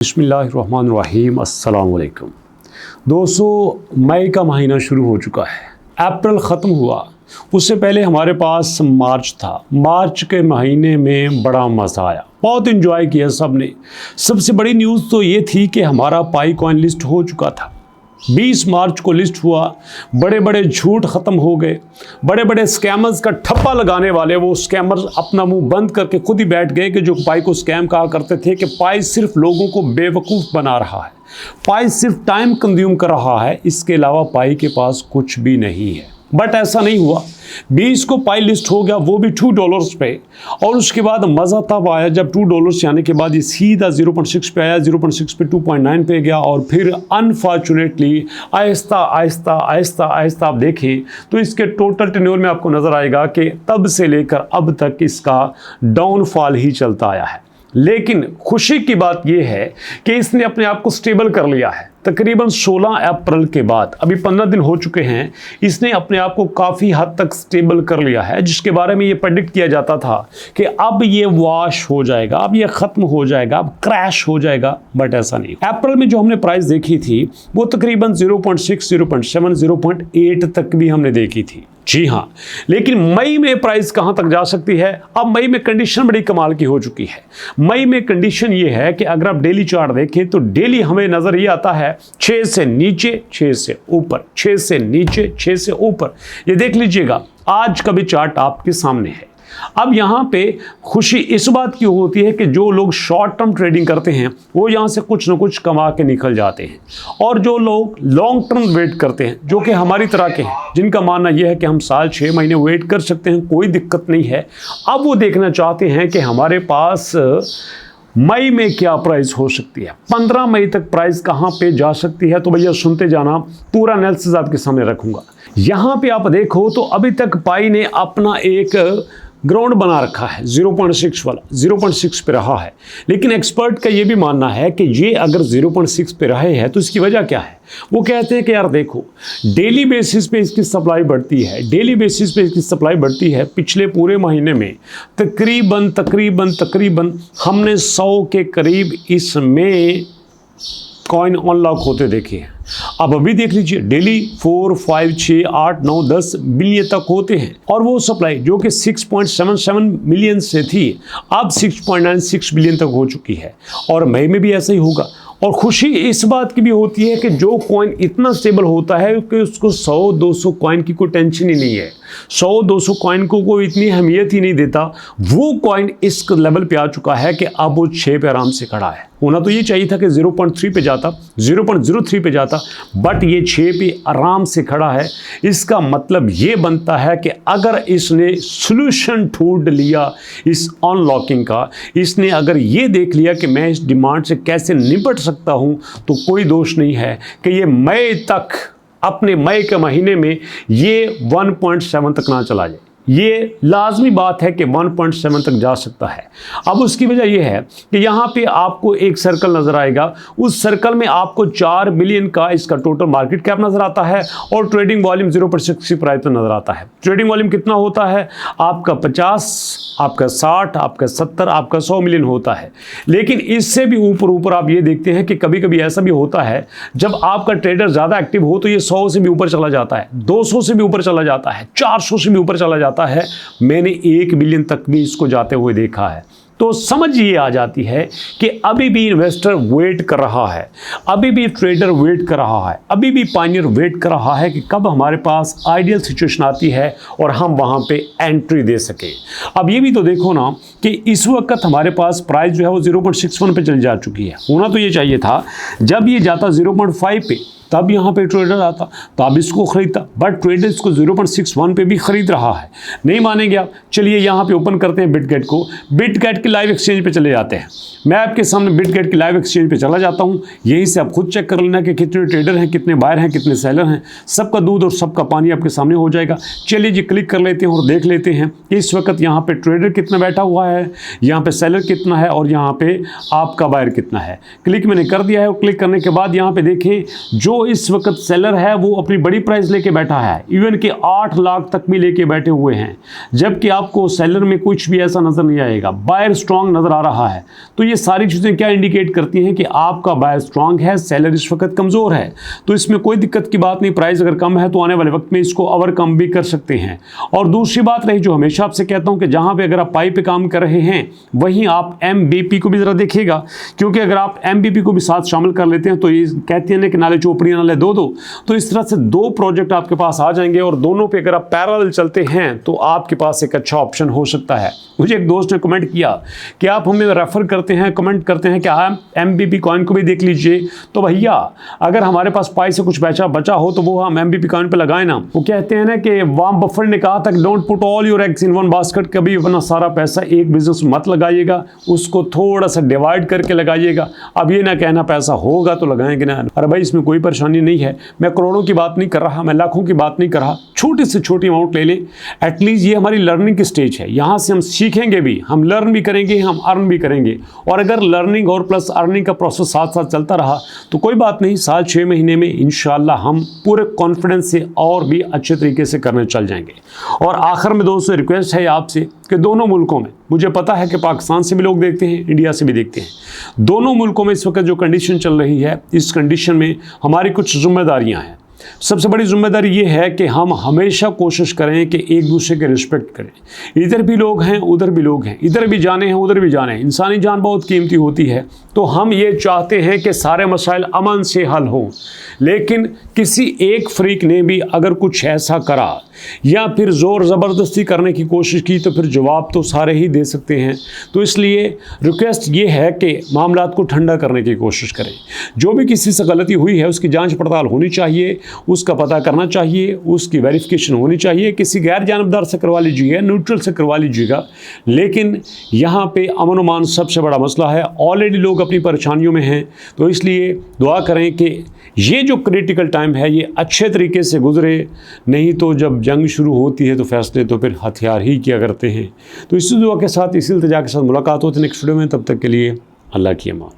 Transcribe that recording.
बिस्मिल्लाहिर्रहमानिर्रहीम अस्सलाम वालेकुम। दोस्तों, मई का महीना शुरू हो चुका है, अप्रैल ख़त्म हुआ, उससे पहले हमारे पास मार्च था। मार्च के महीने में बड़ा मज़ा आया, बहुत इन्जॉय किया सब ने। सबसे बड़ी न्यूज़ तो ये थी कि हमारा पाई कॉइन लिस्ट हो चुका था। 20 मार्च को लिस्ट हुआ, बड़े बड़े झूठ ख़त्म हो गए, बड़े बड़े स्कैमर्स का ठप्पा लगाने वाले वो स्कैमर्स अपना मुंह बंद करके खुद ही बैठ गए कि जो पाई को स्कैम कहा करते थे कि पाई सिर्फ लोगों को बेवकूफ़ बना रहा है, पाई सिर्फ टाइम कंज्यूम कर रहा है, इसके अलावा पाई के पास कुछ भी नहीं है। बट ऐसा नहीं हुआ। 20 को पाई लिस्ट हो गया, वो भी $2 पे। और उसके बाद मज़ा तब आया जब $2 से आने के बाद ये सीधा 0.6 पे आया, 0.6 पे 2.9 पे गया और फिर अनफॉर्चुनेटली आहिस्ता आहिस्ता आहिस्ता आहिस्ता आप देखें तो इसके टोटल टेन्योर में आपको नज़र आएगा कि तब से लेकर अब तक इसका डाउनफॉल ही चलता आया है। लेकिन खुशी की बात यह है कि इसने अपने आप को स्टेबल कर लिया है। तकरीबन 16 अप्रैल के बाद अभी 15 दिन हो चुके हैं, इसने अपने आप को काफ़ी हद तक स्टेबल कर लिया है, जिसके बारे में ये प्रेडिक्ट किया जाता था कि अब ये वॉश हो जाएगा, अब ये ख़त्म हो जाएगा, अब क्रैश हो जाएगा। बट ऐसा नहीं। अप्रैल में जो हमने प्राइस देखी थी वो तकरीबन 0.6, 0.7, 0.8 तक भी हमने देखी थी। जी हाँ, लेकिन मई में प्राइस कहाँ तक जा सकती है? अब मई में कंडीशन बड़ी कमाल की हो चुकी है। मई में कंडीशन ये है कि अगर आप डेली चार्ट देखें तो डेली हमें नज़र ये आता है 6 से नीचे, 6 से ऊपर, 6 से नीचे, 6 से ऊपर। ये देख लीजिएगा, आज का भी चार्ट आपके सामने है। अब यहाँ पे खुशी इस बात की होती है कि जो लोग शॉर्ट टर्म ट्रेडिंग करते हैं वो यहाँ से कुछ ना कुछ कमा के निकल जाते हैं, और जो लोग लॉन्ग टर्म वेट करते हैं, जो कि हमारी तरह के हैं, जिनका मानना यह है कि हम साल 6 महीने वेट कर सकते हैं, कोई दिक्कत नहीं है, अब वो देखना चाहते हैं कि हमारे पास मई में क्या प्राइस हो सकती है, 15 मई तक प्राइस कहाँ पे जा सकती है। तो भैया सुनते जाना, पूरा एनालिसिस आपके सामने रखूंगा। यहाँ पे आप देखो तो अभी तक पाई ने अपना एक ग्राउंड बना रखा है, 0.6 वाला, 0.6 पे रहा है। लेकिन एक्सपर्ट का ये भी मानना है कि ये अगर 0.6 पे रहे हैं तो इसकी वजह क्या है? वो कहते हैं कि यार देखो, डेली बेसिस पे इसकी सप्लाई बढ़ती है, डेली बेसिस पे इसकी सप्लाई बढ़ती है। पिछले पूरे महीने में तकरीबन हमने 100 के करीब इसमें कॉइन अनलॉक होते देखे हैं। अब अभी देख लीजिए, डेली 4, 5, 6, 8, 9, 10 बिलियन तक होते हैं, और वो सप्लाई जो कि 6.77 मिलियन से थी अब 6.96 बिलियन तक हो चुकी है, और मई में भी ऐसा ही होगा। और खुशी इस बात की भी होती है कि जो कॉइन इतना स्टेबल होता है कि उसको 100-200 कॉइन की कोई टेंशन ही नहीं है, 100-200 कॉइन को कोई इतनी अहमियत ही नहीं देता। वो कॉइन इस लेवल पे आ चुका है कि अब वो 6 पे आराम से खड़ा है। होना तो ये चाहिए था कि 0.3 पे जाता, 0.03 पे जाता, बट ये 6 पे आराम से खड़ा है। इसका मतलब ये बनता है कि अगर इसने सोल्यूशन ढूंढ लिया इस अनलॉकिंग का, इसने अगर ये देख लिया कि मैं इस डिमांड से कैसे निपट सकता हूं, तो कोई दोष नहीं है कि ये मई तक, अपने मई के महीने में ये 1.7 तक ना चला जाए। ये लाजमी बात है कि 1.7 तक जा सकता है। अब उसकी वजह यह है कि यहाँ पे आपको एक सर्कल नज़र आएगा, उस सर्कल में आपको 4 बिलियन का इसका टोटल मार्केट कैप नज़र आता है, और ट्रेडिंग वॉल्यूम 0.6 प्राइस पर नज़र आता है। ट्रेडिंग वॉल्यूम कितना होता है? आपका 50, आपका 60, आपका 70, आपका 100 मिलियन होता है। लेकिन इससे भी ऊपर आप ये देखते हैं कि कभी कभी ऐसा भी होता है, जब आपका ट्रेडर ज़्यादा एक्टिव हो तो ये 100 से भी ऊपर चला जाता है, 200 से भी ऊपर चला जाता है, 400 से भी ऊपर चला जाता है। मैंने 1 बिलियन तक भी इसको जाते हुए देखा है। तो समझ ये आ जाती है कि अभी भी इन्वेस्टर वेट कर रहा है, अभी भी ट्रेडर वेट कर रहा है, अभी भी पायनियर वेट कर रहा है कि कब हमारे पास आइडियल सिचुएशन आती है और हम वहाँ पे एंट्री दे सके। अब ये भी तो देखो ना कि इस वक्त हमारे पास प्राइस जो है वो 0.61 पे चली जा चुकी है। होना तो ये चाहिए था जब ये जाता 0.5 पे, तब यहाँ पे ट्रेडर आता, तब इसको खरीदता, बट ट्रेडर इसको 0.61 पे भी खरीद रहा है। नहीं मानेंगे आप? चलिए यहाँ पे ओपन करते हैं बिटगेट को, बिटगेट के लाइव एक्सचेंज पे चले जाते हैं। मैं आपके सामने बिटगेट के लाइव एक्सचेंज पे चला जाता हूँ। यहीं से आप खुद चेक कर लेना कि कितने ट्रेडर हैं, कितने बायर हैं, कितने सेलर हैं। सबका दूध और सबका पानी आपके सामने हो जाएगा। चलिए जी, क्लिक कर लेते हैं और देख लेते हैं कि इस वक्त यहाँ पे ट्रेडर कितना बैठा हुआ है, यहाँ पे सेलर कितना है, और यहाँ पे आपका बायर कितना है। क्लिक मैंने कर दिया है, और क्लिक करने के बाद यहाँ पे देखें जो जो इस वक्त सेलर है वो अपनी बड़ी प्राइस लेके बैठा है, इवन कि 8 लाख तक भी लेके बैठे हुए हैं, जबकि आपको सेलर में कुछ भी ऐसा नजर नहीं आएगा, बायर स्ट्रांग नजर आ रहा है। तो ये सारी चीजें क्या इंडिकेट करती हैं कि आपका बायर स्ट्रांग है, सेलर इस वक्त कमजोर है। तो इसमें कोई दिक्कत की बात नहीं, प्राइस अगर कम है तो आने वाले वक्त में इसको ओवरकम भी कर सकते हैं। और दूसरी बात रही जो हमेशा आपसे कहता हूं कि जहां पे अगर आप पाई पे काम कर रहे हैं वहीं आप एमबीपी को भी जरा देखिएगा, क्योंकि अगर आप एमबीपी को भी साथ शामिल कर लेते हैं तो ये कहते हैं कि नाले चोपड़ी नाले दो दो, तो इस तरह से 2 प्रोजेक्ट आपके पास आ जाएंगे और दोनों पे अगर आप पैरेलल चलते हैं तो आपके पास एक अच्छा ऑप्शन हो सकता है। मुझे एक दोस्त ने कमेंट किया कि आप हमें रेफर करते हैं, कमेंट करते हैं कि आप एमबीपी कॉइन को भी देख लीजिए। तो भैया अगर हमारे पास पाई से कुछ बचा हो तो वो हम एमबीपी कॉइन पे लगाए ना। वो कहते हैं ना कि वॉरेन बफेट ने कहा था don't put all your eggs in one basket, कभी अपना सारा पैसा एक बिजनेस मत लगाइएगा, उसको थोड़ा सा डिवाइड करके लगाइएगा। अब ये ना कहना पैसा होगा तो लगाएंगे ना, अरे भाई इसमें कोई परेशानी नहीं है। मैं करोड़ों की बात नहीं कर रहा, मैं लाखों की बात नहीं कर रहा, छोटी से छोटी अमाउंट ले लें। एटलीस्ट ये हमारी लर्निंग की स्टेज है, यहाँ से हम सीखेंगे भी, हम लर्न भी करेंगे, हम अर्न भी करेंगे। और अगर लर्निंग और प्लस अर्निंग का प्रोसेस साथ साथ चलता रहा तो कोई बात नहीं, 7-6 महीने में इंशाल्लाह हम पूरे कॉन्फिडेंस से और भी अच्छे तरीके से करने चल जाएंगे। और आखिर में दोस्तों रिक्वेस्ट है आपसे कि दोनों मुल्कों में, मुझे पता है कि पाकिस्तान से भी लोग देखते हैं, इंडिया से भी देखते हैं, दोनों मुल्कों में इस वक्त जो कंडीशन चल रही है, इस कंडीशन में हमारी कुछ जिम्मेदारियां हैं। सबसे बड़ी जिम्मेदारी ये है कि हम हमेशा कोशिश करें कि एक दूसरे के रिस्पेक्ट करें। इधर भी लोग हैं, उधर भी लोग हैं, इधर भी जाने हैं, उधर भी जाने हैं। इंसानी जान बहुत कीमती होती है, तो हम ये चाहते हैं कि सारे मसाइल अमन से हल हों। लेकिन किसी एक फ्रीक ने भी अगर कुछ ऐसा करा या फिर ज़ोर ज़बरदस्ती करने की कोशिश की तो फिर जवाब तो सारे ही दे सकते हैं। तो इसलिए रिक्वेस्ट ये है कि मामलात को ठंडा करने की कोशिश करें। जो भी किसी से गलती हुई है उसकी जांच पड़ताल होनी चाहिए, उसका पता करना चाहिए, उसकी वेरिफिकेशन होनी चाहिए। किसी गैर जानबदार से करवा लीजिएगा, न्यूट्रल से करवा लीजिएगा। लेकिन यहाँ पे अमन अमान सबसे बड़ा मसला है, ऑलरेडी लोग अपनी परेशानियों में हैं। तो इसलिए दुआ करें कि ये जो क्रिटिकल टाइम है ये अच्छे तरीके से गुजरे, नहीं तो जब जंग शुरू होती है तो फैसले तो फिर हथियार ही किया करते हैं। तो इसी दुआ के साथ, इसी इल्तिजा के साथ मुलाकात होती है नेक्स्ट वीडियो में। तब तक के लिए अल्लाह की अमान।